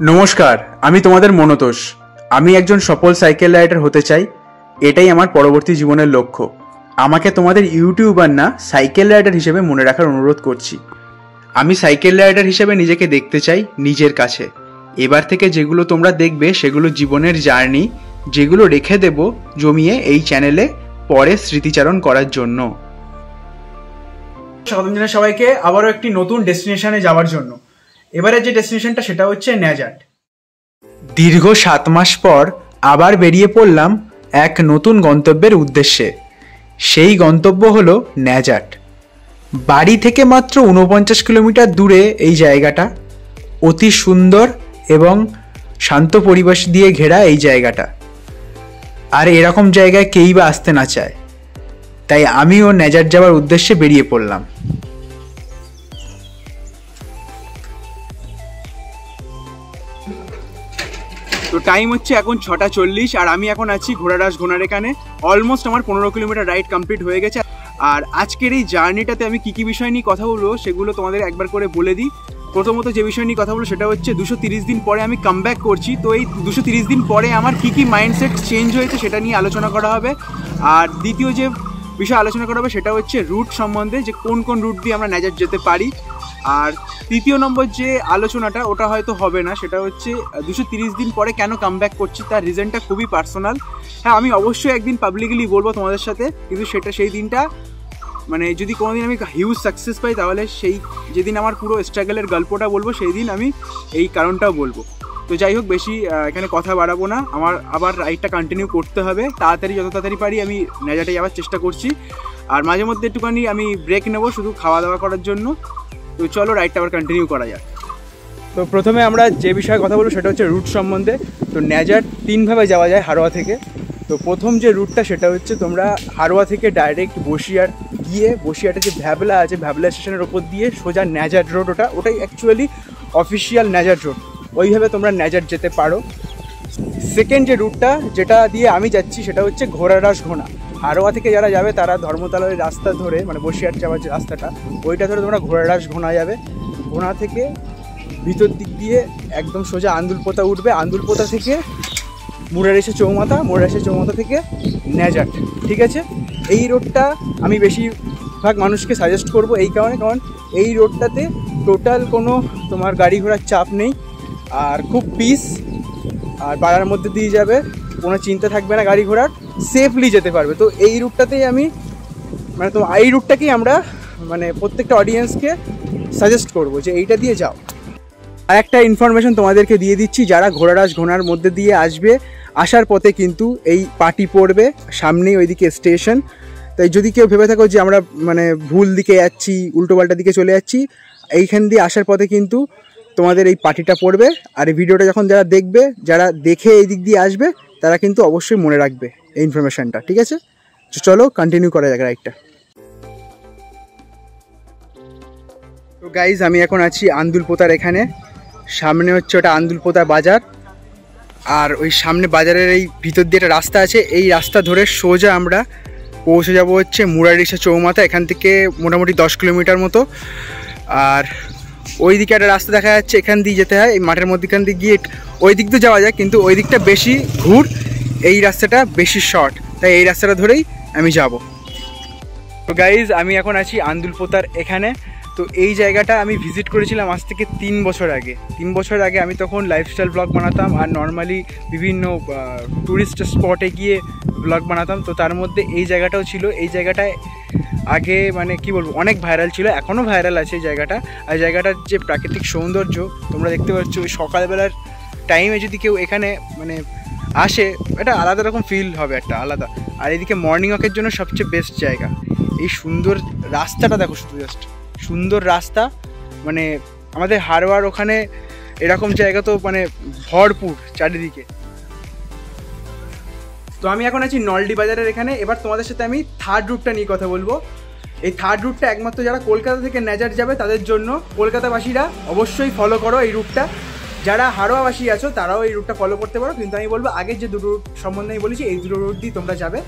নমস্কার, আমি তোমাদের মনতোষ। আমি একজন সফল সাইকেল রাইডার হতে চাই, এটাই আমার পরবর্তী জীবনের লক্ষ্য। আমাকে তোমাদের ইউটিউবার না, সাইকেল রাইডার হিসেবে মনে রাখার অনুরোধ করছি। আমি সাইকেল রাইডার হিসেবে নিজেকে দেখতে চাই নিজের কাছে। এবার থেকে যেগুলো তোমরা দেখবে সেগুলো জীবনের জার্নি, যেগুলো রেখে দেব জমিয়ে এই চ্যানেলে পরে স্মৃতিচারণ করার জন্য। স্বাগত জানাই সবাইকে আবারও একটি নতুন ডেস্টিনেশনে যাওয়ার জন্য। এবারে যে ডেস্টিনেশনটা সেটা হচ্ছে ন্যাজাট। দীর্ঘ 7 মাস পর আবার বেরিয়ে পড়লাম এক নতুন গন্তব্যের উদ্দেশ্যে। সেই গন্তব্য হলো ন্যাজাট। বাড়ি থেকে মাত্র 49 কিলোমিটার দূরে এই জায়গাটা। অতি সুন্দর এবং শান্ত পরিবেশ দিয়ে ঘেরা এই জায়গাটা। আর এরকম জায়গায় কেই বা আসতে না চায়, তাই আমিও ন্যাজাট যাওয়ার উদ্দেশ্যে বেরিয়ে পড়লাম। তো টাইম হচ্ছে এখন 6:40 আর আমি এখন আছি ঘোড়ারাস ঘোনার এখানে। অলমোস্ট আমার 15 কিলোমিটার রাইড কমপ্লিট হয়ে গেছে। আর আজকের এই জার্নিটাতে আমি কী বিষয় নিয়ে কথা বলবো সেগুলো তোমাদের একবার করে বলে দিই। প্রথমত যে বিষয় নিয়ে কথা বলবো সেটা হচ্ছে 230 দিন পরে আমি কামব্যাক করছি। তো এই 230 দিন পরে আমার কী মাইন্ডসেট চেঞ্জ হয়েছে সেটা নিয়ে আলোচনা করা হবে। আর দ্বিতীয় যে বিষয় আলোচনা করা হবে সেটা হচ্ছে রুট সম্বন্ধে, যে কোন কোন রুট দিয়ে আমরা ন্যাজাট যেতে পারি। আর তৃতীয় নম্বর যে আলোচনাটা ওটা হয়তো হবে না, সেটা হচ্ছে 230 দিন পরে কেন কামব্যাক করছি, তার রিজনটা খুবই পার্সোনাল। হ্যাঁ, আমি অবশ্যই একদিন পাবলিকলি বলবো তোমাদের সাথে, কিন্তু সেই দিনটা মানে যদি কোনোদিন আমি হিউজ সাকসেস পাই তাহলে সেই যেদিন আমার পুরো স্ট্রাগলের গল্পটা বলবো সেই দিন আমি এই কারণটাও বলবো। তো যাই হোক, বেশি এখানে কথা বাড়াবো না। আমার আবার রাইডটা কন্টিনিউ করতে হবে তাড়াতাড়ি, যত তাড়াতাড়ি পারি আমি ন্যাজাটে যাওয়ার চেষ্টা করছি। আর মাঝে মধ্যে একটুখানি আমি ব্রেক নেবো শুধু খাওয়া দাওয়া করার জন্য। তো চলো রাইডটা আবার কন্টিনিউ করা যাক। তো প্রথমে আমরা যে বিষয়ে কথা বলবো সেটা হচ্ছে রুট সম্বন্ধে। তো ন্যাজাট 3ভাবে যাওয়া যায় হারোয়া থেকে। তো প্রথম যে রুটটা সেটা হচ্ছে তোমরা হারোয়া থেকে ডাইরেক্ট বসিরহাট গিয়ে বসিরহাটে যে ভ্যাবলা আছে, ভ্যাবলা স্টেশনের ওপর দিয়ে সোজা ন্যাজাট রোড, ওটাই অ্যাকচুয়ালি অফিসিয়াল ন্যাজাট রোড। ওইভাবে তোমরা ন্যাজাট যেতে পারো। সেকেন্ড যে রুটটা যেটা দিয়ে আমি যাচ্ছি সেটা হচ্ছে ঘোড়ারাস ঘোনা। হারোয়া থেকে যারা যাবে তারা ধর্মতলার রাস্তা ধরে, মানে বসিরহাট যাওয়ার যে রাস্তাটা ওইটা ধরে তোমরা ঘোড়ারাস ঘোনা যাবে। ঘোনা থেকে ভিতর দিক দিয়ে একদম সোজা আন্দুলপোতা উঠবে। আন্দুলপোতা থেকে মুরারেশা চৌমাথা, মুরারেশা চৌমাথা থেকে ন্যাজাট। ঠিক আছে, এই রোডটা আমি বেশিরভাগ মানুষকে সাজেস্ট করব এই কারণে, কারণ এই রোডটাতে টোটাল কোনো তোমার গাড়ি ঘোড়ার চাপ নেই আর খুব পিস। আর পাড়ার মধ্যে দিয়ে যাবে, কোনো চিন্তা থাকবে না গাড়ি ঘোড়ার, সেফলি যেতে পারবে। তো এই রুটটাতেই আমি তো এই রুটটাকেই আমরা প্রত্যেকটা অডিয়েন্সকে সাজেস্ট করব যে এইটা দিয়ে যাও। আর একটা ইনফরমেশন তোমাদেরকে দিয়ে দিচ্ছি, যারা ঘোড়ারাস ঘোনার মধ্যে দিয়ে আসবে, আসার পথে কিন্তু এই পার্টি পড়বে সামনেই, ওইদিকে স্টেশন। তাই যদি কেউ ভেবে থাকো যে আমরা ভুল দিকে যাচ্ছি, উল্টোপাল্টা দিকে চলে যাচ্ছি, এইখান দিয়ে আসার পথে কিন্তু তোমাদের এই পার্টিটা পড়বে। আর এই ভিডিওটা যখন যারা দেখবে, যারা দেখে এই দিক দিয়ে আসবে, তারা কিন্তু অবশ্যই মনে রাখবে এই ইনফরমেশানটা। ঠিক আছে, চলো কন্টিনিউ করা যাক রাইডটা। তো গাইজ, আমি এখন আছি আন্দুলপোতার এখানে। সামনে হচ্ছে ওটা আন্দুলপোতা বাজার, আর ওই সামনে বাজারের এই ভিতর দিয়ে একটা রাস্তা আছে, এই রাস্তা ধরে সোজা আমরা পৌঁছে যাব হচ্ছে মুরারেশা চৌমাথা। এখান থেকে মোটামুটি 10 কিলোমিটার মতো। আর ওই দিকে একটা রাস্তা দেখা যাচ্ছে, এখান দিয়ে যেতে হয়, এই মাঠের মধ্যেখান দিয়ে গিয়ে ওই দিক দিয়ে যাওয়া যায়, কিন্তু ওই দিকটা বেশি ঘুর, এই রাস্তাটা বেশি শর্ট, তাই এই রাস্তাটা ধরেই আমি যাব। তো গাইজ, আমি এখন আছি আন্দুলপোতার এখানে। তো এই জায়গাটা আমি ভিজিট করেছিলাম আজ থেকে 3 বছর আগে। 3 বছর আগে আমি তখন লাইফস্টাইল ব্লগ বানাতাম আর নর্মালি বিভিন্ন ট্যুরিস্ট স্পটে গিয়ে ব্লগ বানাতাম। তো তার মধ্যে এই জায়গাটাও ছিল। এই জায়গাটায় আগে কি বলবো, অনেক ভাইরাল ছিল, এখনও ভাইরাল আছে এই জায়গাটা। আর জায়গাটার যে প্রাকৃতিক সৌন্দর্য তোমরা দেখতে পাচ্ছ, ওই সকালবেলার টাইমে যদি কেউ এখানে আসে, এটা আলাদা রকম ফিল হবে, একটা আলাদা। আর এদিকে মর্নিং ওয়াকের জন্য সবচেয়ে বেস্ট জায়গা। এই সুন্দর রাস্তাটা দেখো, শুধু জাস্ট সুন্দর রাস্তা। আমাদের হারোয়ার ওখানে এরকম জায়গা তো ভরপুর চারিদিকে। তো আমি এখন আছি নলডি বাজারের এখানে। এবার তোমাদের সাথে আমি থার্ড রুটটা নিয়ে কথা বলবো। এই থার্ড রুটটা একমাত্র যারা কলকাতা থেকে ন্যাজাট যাবে তাদের জন্য। কলকাতাবাসীরা অবশ্যই ফলো করো এই রুটটা। যারা হারোয়াবাসী আছো তারাও এই রুটটা ফলো করতে পারো, কিন্তু আমি বলবো আগের যে দুটো রুট সম্বন্ধে আমি বলেছি, এই দুটো রুট দিয়ে তোমরা যাবে।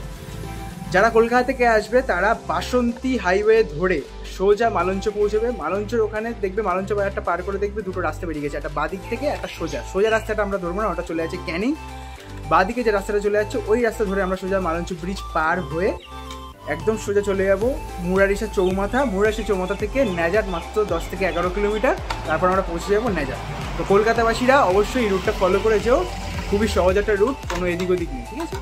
যারা কলকাতা থেকে আসবে তারা বাসন্তী হাইওয়ে ধরে সোজা মালঞ্চ পৌঁছবে। মালঞ্চের ওখানে দেখবে, মালঞ্চ বাজারটা পার করে দেখবে দুটো রাস্তা বেরিয়ে গেছে, একটা বাদিক থেকে একটা সোজা রাস্তাটা আমরা ধরবো না, ওটা চলে যাচ্ছে ক্যানিং। বাদিকে যে রাস্তাটা চলে যাচ্ছে ওই রাস্তা ধরে আমরা সোজা মালঞ্চ ব্রিজ পার হয়ে একদম সোজা চলে যাবো মুরারিসা চৌমাথা থেকে ন্যাজাট, মাত্র 10 থেকে 11 কিলোমিটার, তারপর আমরা পৌঁছে যাবো ন্যাজাট। তো কলকাতাবাসীরা অবশ্যই এই রুটটা ফলো করে যেও, খুবই সহজ একটা রুট, কোনো এদিক ওদিক নেই, ঠিক আছে।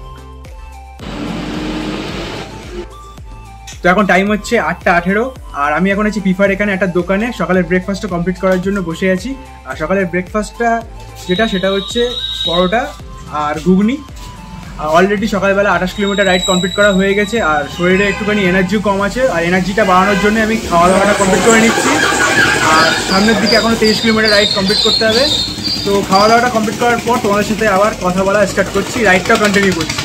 তো এখন টাইম হচ্ছে 8:18 আর আমি এখন আছি পিফার এখানে একটা দোকানে সকালের ব্রেকফাস্টটা কমপ্লিট করার জন্য বসে আছি। আর সকালের ব্রেকফাস্টটা সেটা হচ্ছে পরোটা আর ঘুগনি। অলরেডি সকালবেলা 28 কিলোমিটার রাইড কমপ্লিট করা হয়ে গেছে, আর শরীরে একটুখানি এনার্জিও কম আছে, আর এনার্জিটা বাড়ানোর জন্য আমি খাওয়া দাওয়াটা কমপ্লিট করে নিচ্ছি। আর সামনের দিকে এখনও 23 কিলোমিটার রাইড কমপ্লিট করতে হবে। তো খাওয়া দাওয়াটা কমপ্লিট করার পর তোমাদের সাথে আবার কথা বলা স্টার্ট করছি, রাইডটাও কন্টিনিউ করছি।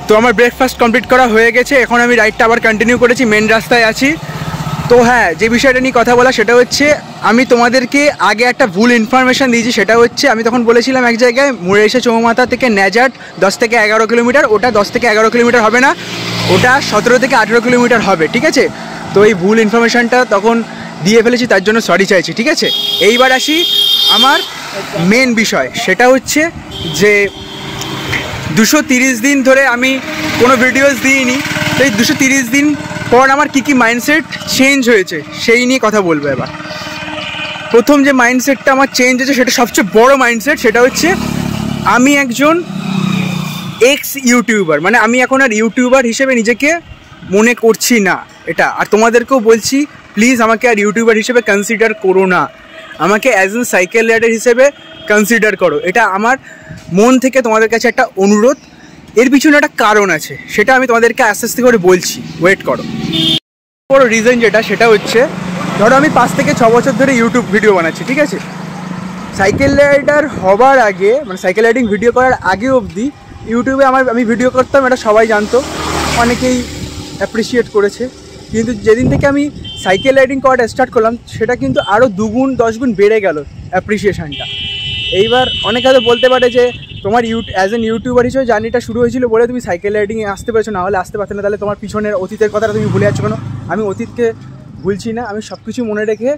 তো আমার ব্রেকফাস্ট কমপ্লিট করা হয়ে গেছে, এখন আমি রাইডটা আবার কন্টিনিউ করেছি, মেন রাস্তায় আছি। তো হ্যাঁ, যে বিষয়টা নিয়ে কথা বলা সেটা হচ্ছে, আমি তোমাদেরকে আগে একটা ভুল ইনফরমেশান দিয়েছি। সেটা হচ্ছে আমি তখন বলেছিলাম এক জায়গায় মুরারিসা চৌমাথা থেকে ন্যাজাট 10 থেকে 11 কিলোমিটার, ওটা 10 থেকে 11 কিলোমিটার হবে না, ওটা 17 থেকে 18 কিলোমিটার হবে, ঠিক আছে। তো এই ভুল ইনফরমেশানটা তখন দিয়ে ফেলেছি, তার জন্য সরি চাইছি, ঠিক আছে। এইবার আসি আমার মেন বিষয়, সেটা হচ্ছে যে 230 দিন ধরে আমি কোনো ভিডিওস দিইনি। তো এই 230 দিন পর আমার কী মাইন্ডসেট চেঞ্জ হয়েছে সেই নিয়ে কথা বলবো। এবার প্রথম যে মাইন্ডসেটটা আমার চেঞ্জ হয়েছে, সেটা সবচেয়ে বড় মাইন্ডসেট, সেটা হচ্ছে আমি একজন এক্স ইউটিউবার, মানে আমি এখন আর ইউটিউবার হিসেবে নিজেকে মনে করছি না এটা। আর তোমাদেরকেও বলছি, প্লিজ আমাকে আর ইউটিউবার হিসেবে কনসিডার করো না, আমাকে অ্যাজ এন সাইকেল রাইডার হিসেবে কনসিডার করো। এটা আমার মন থেকে তোমাদের কাছে একটা অনুরোধ। এর পিছনে একটা কারণ আছে, সেটা আমি তোমাদেরকে আস্তে আস্তে করে বলছি, ওয়েট করো। বড় রিজন সেটা হচ্ছে, ধরো আমি 5 থেকে 6 বছর ধরে ইউটিউব ভিডিও বানাচ্ছি, ঠিক আছে। সাইকেল রাইডার হবার আগে, মানে সাইকেল রাইডিং ভিডিও করার আগে অবধি ইউটিউবে আমি ভিডিও করতাম, এটা সবাই জানতো, অনেকেই অ্যাপ্রিসিয়েট করেছে। কিন্তু যেদিন থেকে আমি সাইকেল রাইডিং করাটা স্টার্ট করলাম, সেটা কিন্তু আরও 2 গুণ 10 গুণ বেড়ে গেল অ্যাপ্রিসিয়েশনটা। এইবার অনেকে হয়তো বলতে পারে যে তোমার অ্যাজ এন ইউটিউবার হিসেবে জার্নিটা শুরু হয়েছিল বলে তুমি সাইকেল রাইডিংয়ে আসতে পেরেছো, না হলে আসতে পারছো না, তাহলে তোমার পিছনের অতীতের কথাটা তুমি ভুলে যাচ্ছ কেন? আমি অতীতকে ভুলছি না, আমি সব কিছু মনে রেখে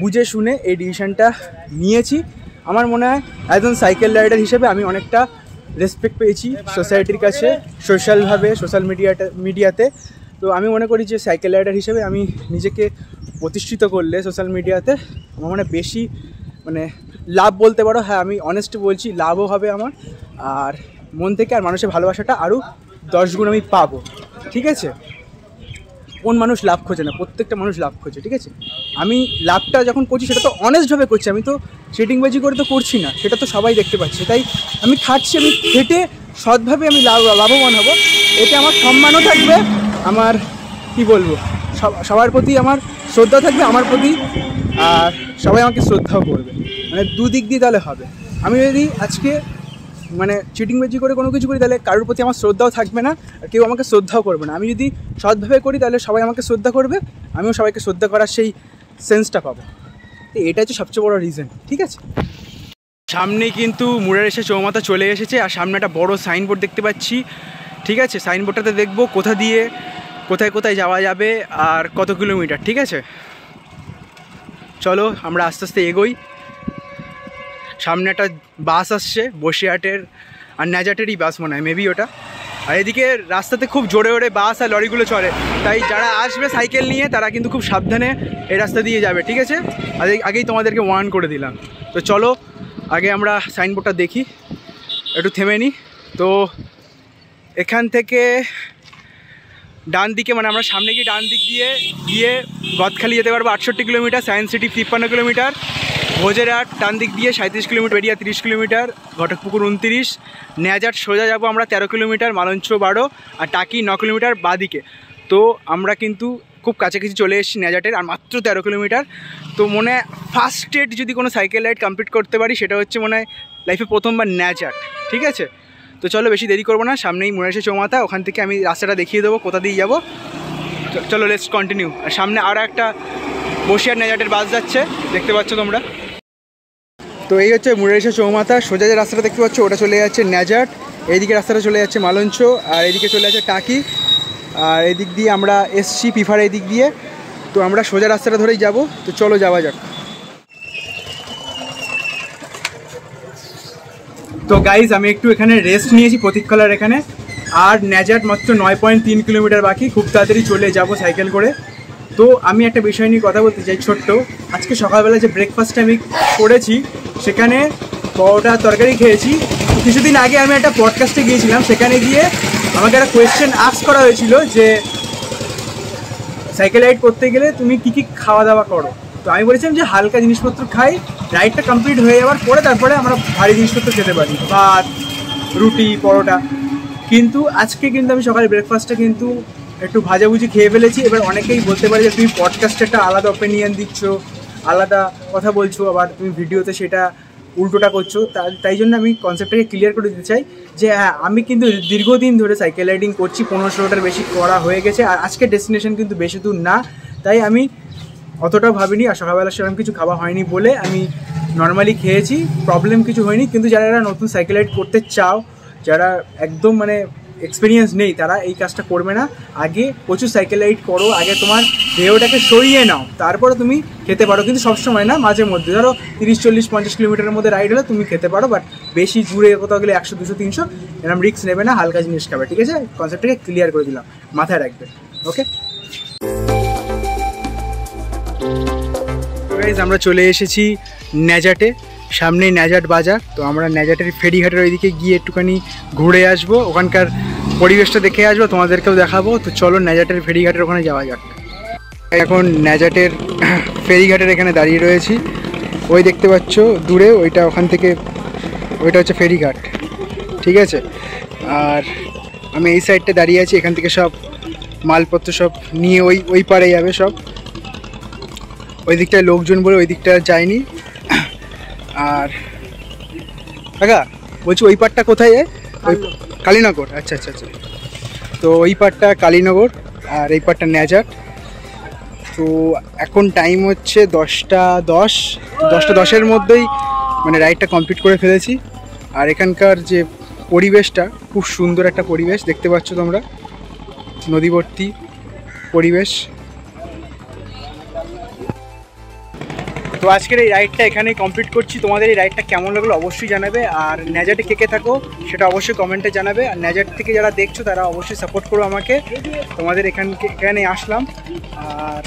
বুঝে শুনে এই ডিসিশনটা নিয়েছি। আমার মনে হয় অ্যাজ এন সাইকেল রাইডার হিসেবে আমি অনেকটা রেসপেক্ট পেয়েছি সোসাইটির কাছে, সোশ্যালভাবে, সোশ্যাল মিডিয়াতে। তো আমি মনে করি যে সাইকেল রাইডার হিসেবে আমি নিজেকে প্রতিষ্ঠিত করলে সোশ্যাল মিডিয়াতে আমার মানে বেশি মানে লাভ বলতে পারো। হ্যাঁ, আমি অনেস্ট বলছি, লাভও হবে আমার, আর মন থেকে আর মানুষের ভালোবাসাটা আরও 10 গুণ আমি পাবো, ঠিক আছে। কোন মানুষ লাভ খোঁজে না? প্রত্যেকটা মানুষ লাভ খোঁজে, ঠিক আছে। আমি লাভটা যখন করছি সেটা তো অনেস্টভাবে করছি, আমি তো চিটিংবাজি করে তো করছি না, সেটা তো সবাই দেখতে পাচ্ছে। তাই আমি খাচ্ছি, আমি খেটে সৎভাবে আমি লাভবান হব, এতে আমার সম্মানও থাকবে, আমার কি বলবো, সবার প্রতি আমার শ্রদ্ধা থাকবে আমার প্রতি, আর সবাই আমাকে শ্রদ্ধাও করবে, মানে দুদিক দিয়ে তাহলে হবে। আমি যদি আজকে মানে চিটিংবাজি করে কোনো কিছু করি, তাহলে কারোর প্রতি আমার শ্রদ্ধাও থাকবে না, আর কেউ আমাকে শ্রদ্ধাও করবে না। আমি যদি সৎভাবে করি, তাহলে সবাই আমাকে শ্রদ্ধা করবে, আমিও সবাইকে শ্রদ্ধা করার সেই সেন্সটা পাবো। এটা হচ্ছে সবচেয়ে বড় রিজন, ঠিক আছে। সামনেই কিন্তু মুরারিসা চৌমাথা চলে এসেছে, আর সামনে একটা বড় সাইনবোর্ড দেখতে পাচ্ছি, ঠিক আছে। সাইনবোর্ডটাতে দেখবো কোথা দিয়ে কোথায় কোথায় যাওয়া যাবে আর কত কিলোমিটার, ঠিক আছে। চলো আমরা আস্তে আস্তে এগোই। সামনে একটা বাস আসছে, বসিরহাটের আর ন্যাজাটেরই বাস মনে হয়, মেবি ওটা। আর এদিকে রাস্তাতে খুব জোরে জোরে বাস আর লরিগুলো চলে, তাই যারা আসবে সাইকেল নিয়ে তারা কিন্তু খুব সাবধানে এই রাস্তা দিয়ে যাবে, ঠিক আছে। আগেই তোমাদেরকে ওয়ার্ন করে দিলাম। তো চলো আগে আমরা সাইনবোর্ডটা দেখি, একটু থেমে নিই। তো এখান থেকে ডান দিকে, মানে আমরা সামনে গিয়ে ডান দিক দিয়ে গিয়ে গদখালি যেতে পারবো 68 kilometre, science city 53 kilometre, Bhojerhat ডান দিক দিয়ে 37 কিলোমিটার, বেরিয়া 30 কিলোমিটার, ঘটকপুকুর 29, ন্যাজাট সোজা যাবো আমরা 13 কিলোমিটার, মালঞ্চ 12, আর টাকি 9 কিলোমিটার বাদিকে। তো আমরা কিন্তু খুব কাছাকাছি চলে এসেছি ন্যাজাটের, আর মাত্র 13 কিলোমিটার। তো মনে হয় ফার্স্ট স্টেট যদি কোনো সাইকেল রাইড কমপ্লিট করতে পারি, সেটা হচ্ছে মনে হয় লাইফে প্রথমবার ন্যাজাট, ঠিক আছে। তো চলো বেশি দেরি করবো না, সামনেই মুরারিসা চৌমাথা, ওখান থেকে আমি রাস্তাটা দেখিয়ে দেবো কোথা দিয়ে যাবো। চলো লেটস কন্টিনিউ। আর সামনে আরও একটা বসিরহাট ন্যাজাটের বাস যাচ্ছে, দেখতে পাচ্ছ তোমরা। তো এই হচ্ছে মুরারিসা চৌমাথা, সোজা যে রাস্তাটা দেখতে পাচ্ছ ওটা চলে যাচ্ছে ন্যাজাট, এইদিকে রাস্তাটা চলে যাচ্ছে মালঞ্চ, আর এদিকে চলে যাচ্ছে টাকি, আর এদিক দিয়ে আমরা এসছি পিফার এই দিক দিয়ে। তো আমরা সোজা রাস্তাটা ধরেই যাব, তো চলো যাওয়া যাক। তো গাইজ আমি একটু এখানে রেস্ট নিয়েছি প্রতীক্ষালার এখানে, আর ন্যাজাট মাত্র 9.3 কিলোমিটার বাকি, খুব তাড়াতাড়ি চলে যাব সাইকেল করে। তো আমি একটা বিষয় নিয়ে কথা বলতে চাই ছোট্ট। আজকে সকালবেলা যে ব্রেকফাস্টটা আমি করেছি সেখানে পরোটা তরকারি খেয়েছি। কিছুদিন আগে আমি একটা পডকাস্টে গিয়েছিলাম, সেখানে গিয়ে আমাকে একটা কোয়েশ্চেন আস্ক করা হয়েছিল যে সাইকেল রাইড করতে গেলে তুমি কী কী খাওয়া দাওয়া করো। তো আমি বলেছিলাম যে হালকা জিনিসপত্র খাই, রাইডটা কমপ্লিট হয়ে যাওয়ার পরে তারপরে আমরা ভারী জিনিসপত্র খেতে পারি, ভাত, রুটি, পরোটা। কিন্তু আজকে কিন্তু আমি সকালে ব্রেকফাস্টটা কিন্তু একটু ভাজাভুজি খেয়ে ফেলেছি। এবার অনেকেই বলতে পারে যে তুমি পডকাস্টে একটা আলাদা ওপিনিয়ন দিচ্ছ, আলাদা কথা বলছো, আবার তুমি ভিডিওতে সেটা উল্টোটা করছো। তাই জন্য আমি কনসেপ্টটাকে ক্লিয়ার করে দিতে চাই যে হ্যাঁ, আমি কিন্তু দীর্ঘদিন ধরে সাইকেল রাইডিং করছি, 15-16টার বেশি করা হয়ে গেছে। আর আজকের ডেস্টিনেশন কিন্তু বেশি দূর না, তাই আমি অতটাও ভাবিনি। আর সকালবেলা সেরকম কিছু খাওয়া হয়নি বলে আমি নর্মালি খেয়েছি, প্রবলেম কিছু হয়নি। কিন্তু যারা নতুন সাইকেল রাইড করতে চাও, যারা একদম মানে এক্সপিরিয়েন্স নেই, তারা এই কাজটা করবে না। আগে প্রচুর সাইকেল রাইড করো, আগে তোমার দেহটাকে সরিয়ে নাও, তারপরে তুমি খেতে পারো। কিন্তু সবসময় না, মাঝে মধ্যে ধরো 30, 40, 50 কিলোমিটারের মধ্যে রাইড হলে তুমি খেতে পারো, বাট বেশি দূরে কোথাও গেলে 100, 200, 300 এরকম রিস্ক নেবে না, হালকা জিনিস খাবে। ঠিক আছে, কনসেপ্টটাকে ক্লিয়ার করে দিলাম, মাথায় রাখবে। ওকে গাইজ, আমরা চলে এসেছি ন্যাজাটে, সামনে ন্যাজাট বাজার। তো আমরা ন্যাজাটের ফেরিঘাটের ওইদিকে গিয়ে একটুখানি ঘুরে আসবো, ওখানকার পরিবেশটা দেখে আসবো, তোমাদেরকেও দেখাবো। তো চলো ন্যাজাটের ফেরিঘাটের ওখানে যাওয়া যাক। এখন ন্যাজাটের ফেরিঘাটের এখানে দাঁড়িয়ে রয়েছি, ওই দেখতে পাচ্ছ দূরে, ওইটা ওখান থেকে ওইটা হচ্ছে ফেরিঘাট। ঠিক আছে, আর আমি এই সাইডটা দাঁড়িয়ে আছি, এখান থেকে সব মালপত্র সব নিয়ে ওই পারে যাবে সব। ওই দিকটায় লোকজন বলে ওই দিকটা যায়নি। আর কাকা বলছি ওই পারটা কোথায় যায়? ওই কালীনগর। আচ্ছা আচ্ছা আচ্ছা, তো ওই পারটা কালীনগর আর এই পারটা ন্যাজাট। তো এখন টাইম হচ্ছে 10:10, 10:10-এর মধ্যেই মানে রাইডটা কমপ্লিট করে ফেলেছি। আর এখানকার যে পরিবেশটা খুব সুন্দর একটা পরিবেশ, দেখতে পাচ্ছ তোমরা, নদীবর্তী পরিবেশ। তো আজকের এই রাইডটা এখানেই কমপ্লিট করছি। তোমাদের এই রাইডটা কেমন লাগলো অবশ্যই জানাবে, আর ন্যাজাটে কে থাকো সেটা অবশ্যই কমেন্টে জানাবে। আর ন্যাজাট থেকে যারা দেখছো তারা অবশ্যই সাপোর্ট করো আমাকে। তোমাদের এখানে আসলাম। আর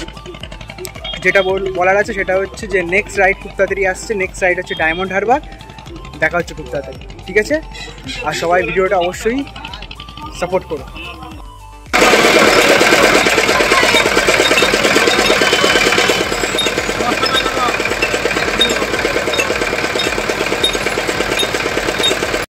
যেটা বলার আছে সেটা হচ্ছে যে নেক্সট রাইড খুব তাড়াতাড়ি আসছে, নেক্সট রাইড হচ্ছে ডায়মন্ড হারবার, দেখা হচ্ছে খুব তাড়াতাড়ি। ঠিক আছে, আর সবাই ভিডিওটা অবশ্যই সাপোর্ট করো।